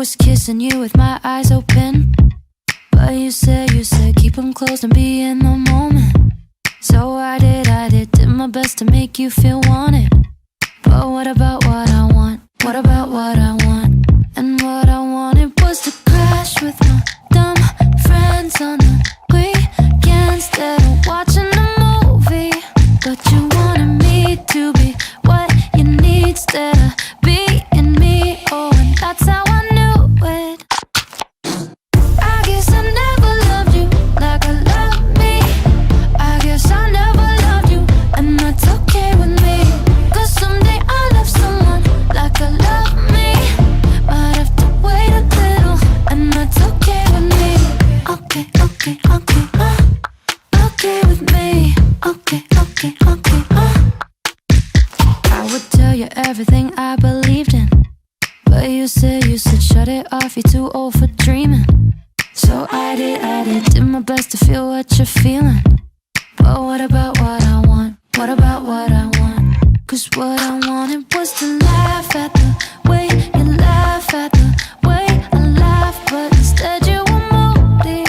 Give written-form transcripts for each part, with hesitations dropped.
was kissing you with my eyes open, but you said keep them closed and be in the moment. So I did my best to make you feel wanted. But what about what I want? What about what I want? And what I wanted was to crash with my dumb friends on the weekend instead of watching a movie. But you wanted me to be what you need instead of being me. Oh, and that's how I knew it. I guess I never loved you like I love me. I guess I never loved you, and that's okay with me. Cause someday I'll love someone like I love me. Might have to wait a little, and that's okay with me. Okay, okay, okay, okay with me. Okay, okay, okay, I would tell you everything I believed in, but you said shut it off, you're too old for dreaming. So I did my best to feel what you're feeling. But what about what I want? What about what I want? Cause what I wanted was to laugh at the way you laugh at the way I laugh. But instead you were moody,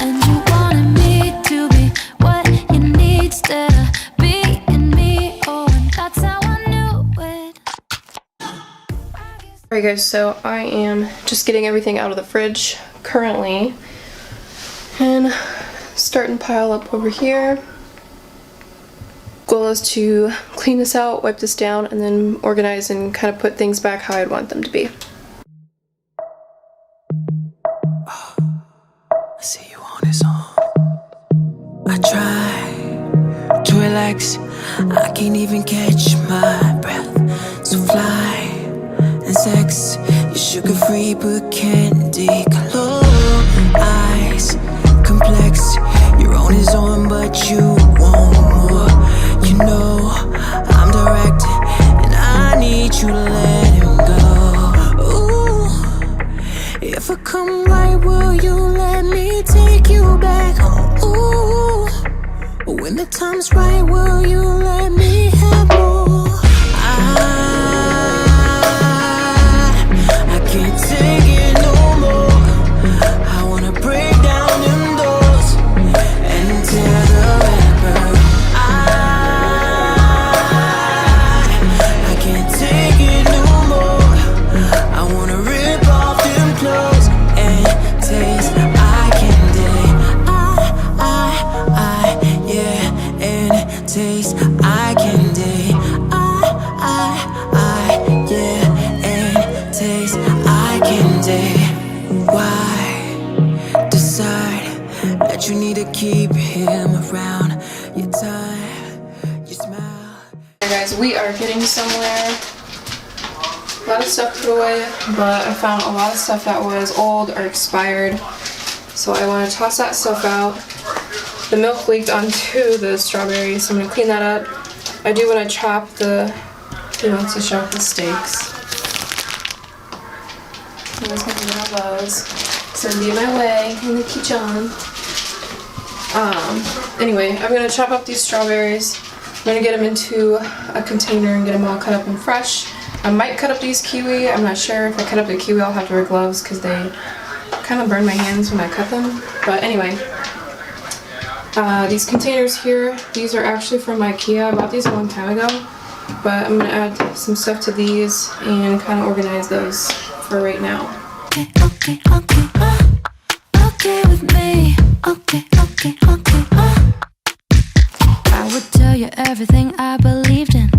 and you wanted me to be what you need instead of being me. Oh, and that's how I knew it. Alright guys, so I am just getting everything out of the fridge currently and starting to pile up over here. Goal is to clean this out, wipe this down, and then organize and kind of put things back how I'd want them to be. I see you on this song. I try to relax, I can't even catch my breath. So fly and sex, you're sugar-free but candy. Close eyes, complex. Your own is on, but you want more. You know I'm direct, and I need you to let him go. Ooh, if I come right, will you let me take you back home? Ooh, when the time's right, will you let me have more? I can't take it no more. I wanna break down them doors and tear the rapper. I can't take it no more. I wanna rip off them clothes and taste eye candy. Yeah, and taste eye candy. Yeah, and taste eye candy. Why decide that you need to keep him around? You're tired, you smile. Hey guys, we are getting somewhere. A lot of stuff put away, but I found a lot of stuff that was old or expired, so I want to toss that stuff out. The milk leaked onto the strawberries, so I'm going to clean that up. I do want to chop the, to chop the steaks. I'm just going to do one of those. It's going to be in my way in the kitchen. Anyway, I'm going to chop up these strawberries. I'm going to get them into a container and get them all cut up and fresh. I might cut up these kiwi. I'm not sure. If I cut up the kiwi, I'll have to wear gloves because they kind of burn my hands when I cut them. But anyway, these containers here, these are actually from IKEA. I bought these a long time ago, but I'm going to add some stuff to these and kind of organize those for right now. Okay, okay, okay, okay with me. Okay, okay, okay, I would tell you everything I believed in,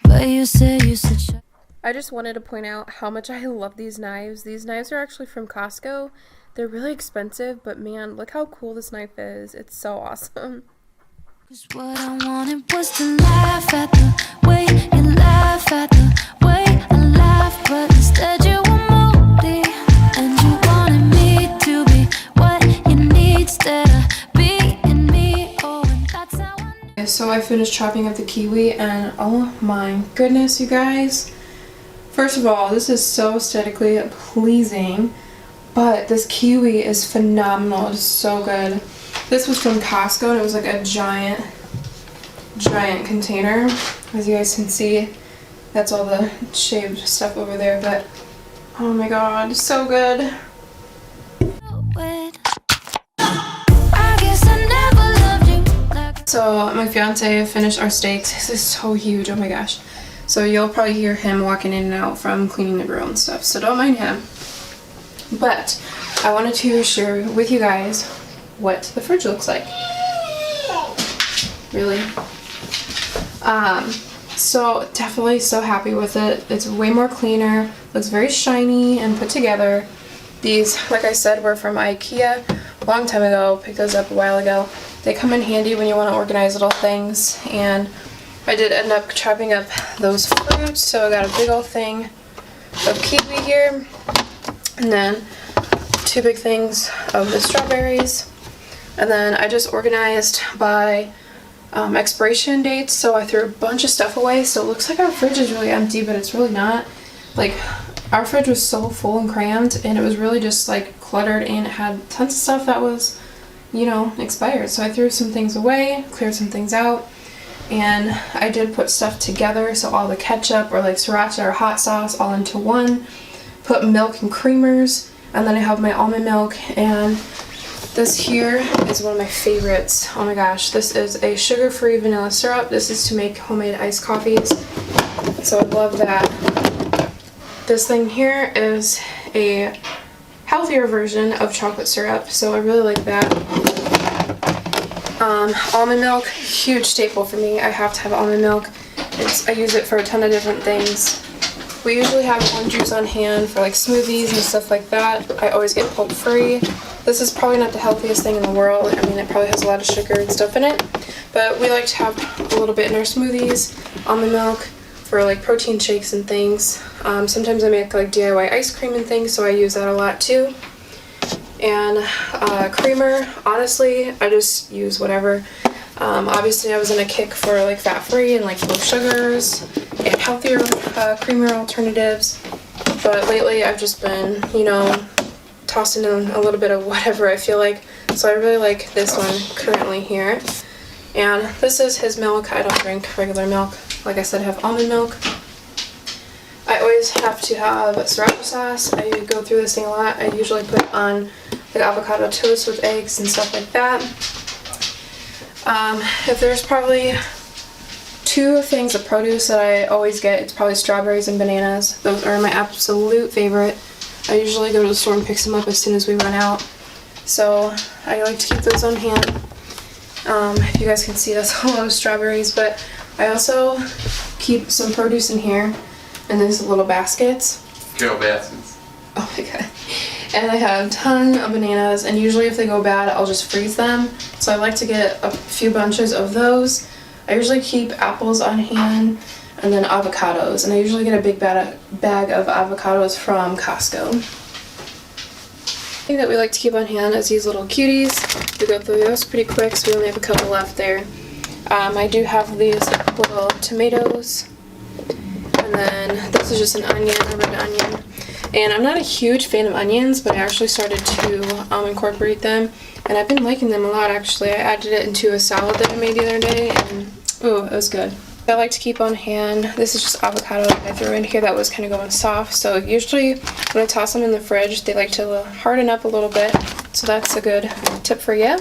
but you said shut. I just wanted to point out how much I love these knives. These knives are actually from Costco. They're really expensive, but man, look how cool this knife is. It's so awesome. Cause what I wanted was to laugh at the way you laugh at the way I laugh, but instead you were moody, and you wanted me to be what you need instead of being me. Oh, and that's how I knew. So I finished chopping up the kiwi, and oh my goodness, you guys. First of all, this is so aesthetically pleasing, but this kiwi is phenomenal. It's so good. This was from Costco, and it was like a giant container. As you guys can see, that's all the shaved stuff over there, but Oh my god, so good. So my fiance finished our steaks. This is so huge, oh my gosh. So you'll probably hear him walking in and out from cleaning the grill and stuff, so don't mind him. But I wanted to share with you guys what the fridge looks like. Really? So definitely so happy with it. It's way more cleaner, looks very shiny and put together. These, like I said, were from IKEA a long time ago. Picked those up a while ago. They come in handy when you want to organize little things, and I did end up chopping up those fruits, so I got a big old thing of kiwi here, and then 2 big things of the strawberries, and then I just organized by expiration dates, so I threw a bunch of stuff away, so it looks like our fridge is really empty, but it's really not. Like, our fridge was so full and crammed, and it was really just like cluttered, and it had tons of stuff that was, you know, expired. So I threw some things away, cleared some things out, and I did put stuff together, so all the ketchup or like sriracha or hot sauce all into one, put milk and creamers, and then I have my almond milk, and this here is one of my favorites. Oh my gosh, this is a sugar-free vanilla syrup. This is to make homemade iced coffees, so I love that. This thing here is a healthier version of chocolate syrup, so I really like that. Almond milk, huge staple for me. I have to have almond milk. I use it for a ton of different things. We usually have orange juice on hand for like smoothies and stuff like that. I always get pulp free. This is probably not the healthiest thing in the world. I mean, it probably has a lot of sugar and stuff in it, but we like to have a little bit in our smoothies. Almond milk for like protein shakes and things. Sometimes I make like DIY ice cream and things, so I use that a lot too. And creamer, honestly, I just use whatever. Obviously I was in a kick for like fat-free and like low sugars and healthier creamer alternatives, but lately I've just been, you know, tossing in a little bit of whatever I feel like. So I really like this one currently here. And this is his milk. I don't drink regular milk. Like I said, I have almond milk. I always have to have sriracha sauce. I go through this thing a lot. I usually put on like avocado toast with eggs and stuff like that. If there's probably 2 things of produce that I always get, it's probably strawberries and bananas. Those are my absolute favorite. I usually go to the store and pick them up as soon as we run out. So I like to keep those on hand. If you guys can see, that's a lot of strawberries, but I also keep some produce in here in these little baskets. Carol baskets. Oh my god. And I have a ton of bananas, and usually if they go bad, I'll just freeze them. So I like to get a few bunches of those. I usually keep apples on hand, and then avocados. And I usually get a big bag of avocados from Costco. The thing that we like to keep on hand is these little cuties. We go through those pretty quick, so we only have a couple left there. I do have these little tomatoes, and then this is just an onion, a red onion. And I'm not a huge fan of onions, but I actually started to incorporate them, and I've been liking them a lot actually. I added it into a salad that I made the other day, and ooh, it was good. I like to keep on hand. This is just avocado that I threw in here that was kind of going soft, so usually when I toss them in the fridge, they like to harden up a little bit, so that's a good tip for you.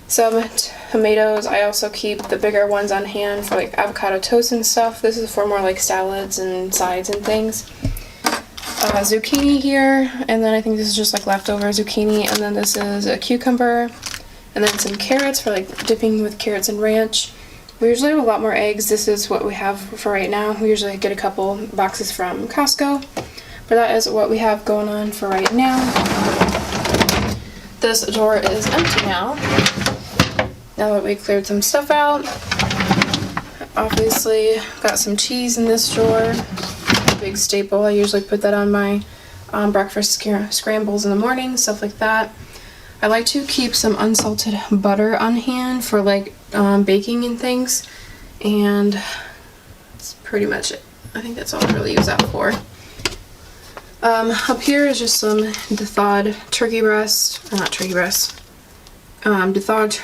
Some tomatoes, I also keep the bigger ones on hand for like avocado toast and stuff. This is for more like salads and sides and things. Zucchini here, and then I think this is just like leftover zucchini, and then this is a cucumber, and then some carrots for like dipping with carrots and ranch. We usually have a lot more eggs. This is what we have for right now. We usually get a couple boxes from Costco, but that is what we have going on for right now. This drawer is empty now that we cleared some stuff out. Obviously got some cheese in this drawer, a big staple. I usually put that on my breakfast scrambles in the morning, stuff like that. I like to keep some unsalted butter on hand for like baking and things, and that's pretty much it. I think that's all I really use that for. Up here is just some thawed turkey breast, thawed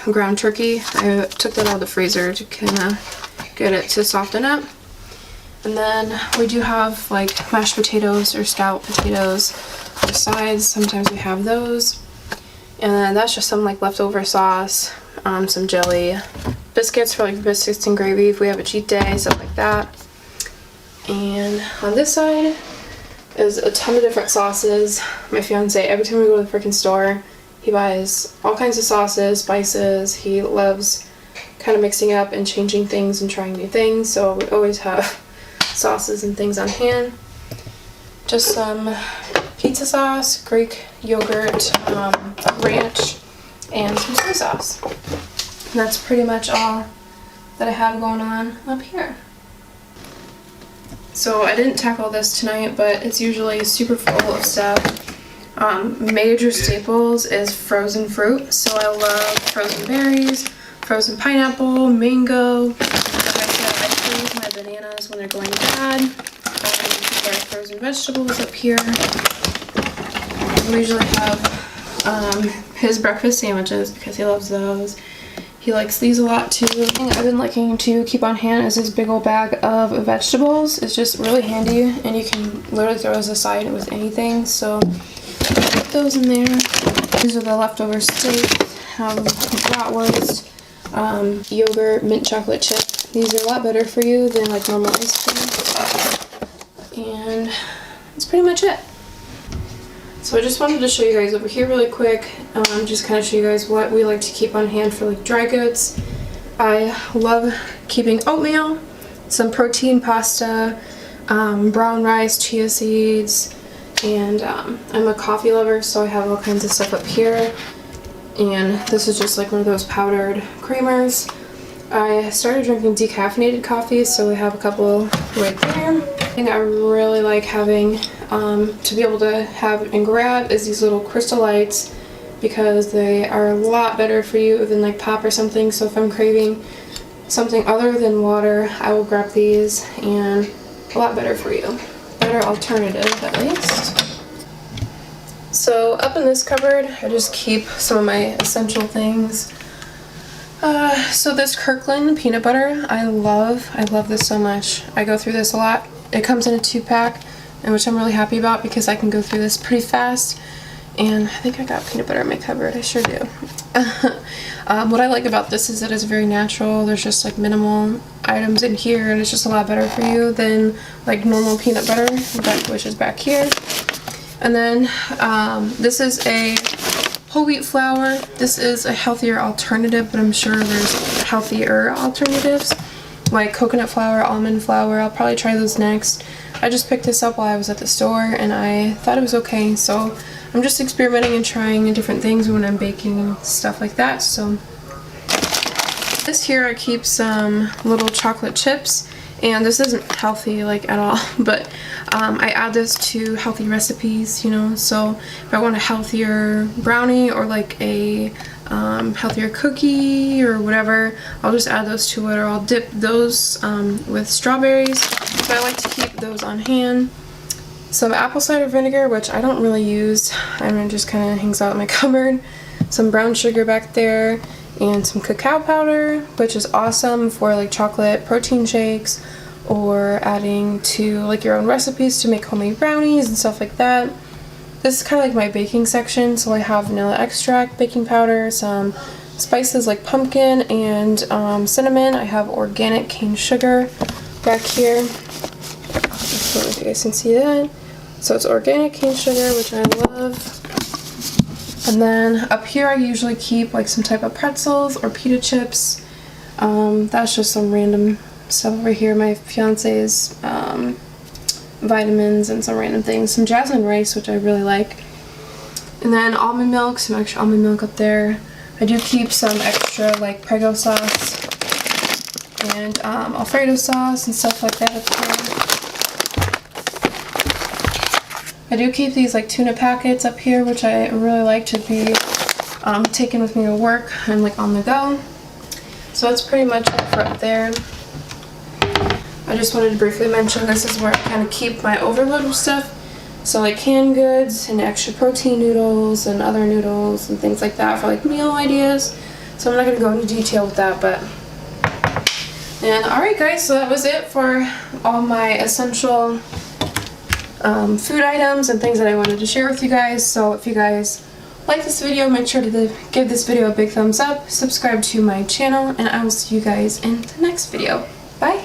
ground turkey. I took that out of the freezer to kind of get it to soften up. And then we do have like mashed potatoes or scalloped potatoes for sides. Sometimes we have those. And then that's just some like leftover sauce, some jelly, biscuits for like biscuits and gravy if we have a cheat day, stuff like that. And on this side is a ton of different sauces. My fiance, every time we go to the freaking store, he buys all kinds of sauces, spices. He loves kind of mixing up and changing things and trying new things, so we always have sauces and things on hand. Just some pizza sauce, Greek yogurt, ranch, and some soy sauce. And that's pretty much all that I have going on up here. So I didn't tackle this tonight, but it's usually super full of stuff. Major staples is frozen fruit, so I love frozen berries, frozen pineapple, mango. Like I said, I freeze my bananas when they're going bad. These are frozen vegetables up here. We usually have his breakfast sandwiches because he loves those. He likes these a lot too. The thing I've been liking to keep on hand is this big old bag of vegetables. It's just really handy and you can literally throw those aside with anything. So put those in there. These are the leftover steak, bratwurst, yogurt, mint chocolate chip. These are a lot better for you than like normal ice cream. And that's pretty much it. So I just wanted to show you guys over here really quick, just kind of show you guys what we like to keep on hand for like dry goods. I love keeping oatmeal, some protein pasta, brown rice, chia seeds, and I'm a coffee lover, so I have all kinds of stuff up here. And this is just like one of those powdered creamers. I started drinking decaffeinated coffee, so we have a couple right there. The thing I really like having to be able to have and grab is these little crystal lights, because they are a lot better for you than like pop or something. So if I'm craving something other than water, I will grab these, and a lot better for you. Better alternative at least. So up in this cupboard, I just keep some of my essential things. So this Kirkland peanut butter, I love this so much. I go through this a lot. It comes in a 2-pack, and which I'm really happy about because I can go through this pretty fast. And I think I got peanut butter in my cupboard. I sure do. What I like about this is that it's very natural. There's just like minimal items in here, and it's just a lot better for you than like normal peanut butter, which is back here. And then this is a whole wheat flour. This is a healthier alternative, but I'm sure there's healthier alternatives like coconut flour, almond flour. I'll probably try those next. I just picked this up while I was at the store and I thought it was okay, so I'm just experimenting and trying different things when I'm baking and stuff like that. So this here, I keep some little chocolate chips, and this isn't healthy like at all, but I add this to healthy recipes, you know. So if I want a healthier brownie or like a healthier cookie or whatever, I'll just add those to it, or I'll dip those with strawberries. So I like to keep those on hand. Some apple cider vinegar, which I don't really use. I mean, it just kind of hangs out in my cupboard. Some brown sugar back there, and some cacao powder, which is awesome for like chocolate protein shakes or adding to like your own recipes to make homemade brownies and stuff like that. This is kind of like my baking section, so I have vanilla extract, baking powder, some spices like pumpkin and cinnamon. I have organic cane sugar back here. I don't know if you guys can see that. So it's organic cane sugar, which I love. And then up here I usually keep like some type of pretzels or pita chips. That's just some random stuff over here. My fiance's vitamins and some random things. Some jasmine rice, which I really like. And then almond milk, some extra almond milk up there. I do keep some extra like Prego sauce and Alfredo sauce and stuff like that up here. I do keep these like tuna packets up here, which I really like to be taken with me to work and like on the go. So that's pretty much it for up there. I just wanted to briefly mention this is where I kind of keep my overload of stuff. So like canned goods and extra protein noodles and other noodles and things like that for like meal ideas. So I'm not going to go into detail with that, but And alright guys, so that was it for all my essential food items and things that I wanted to share with you guys. So if you guys like this video, make sure to give this video a big thumbs up, subscribe to my channel, and I will see you guys in the next video. Bye!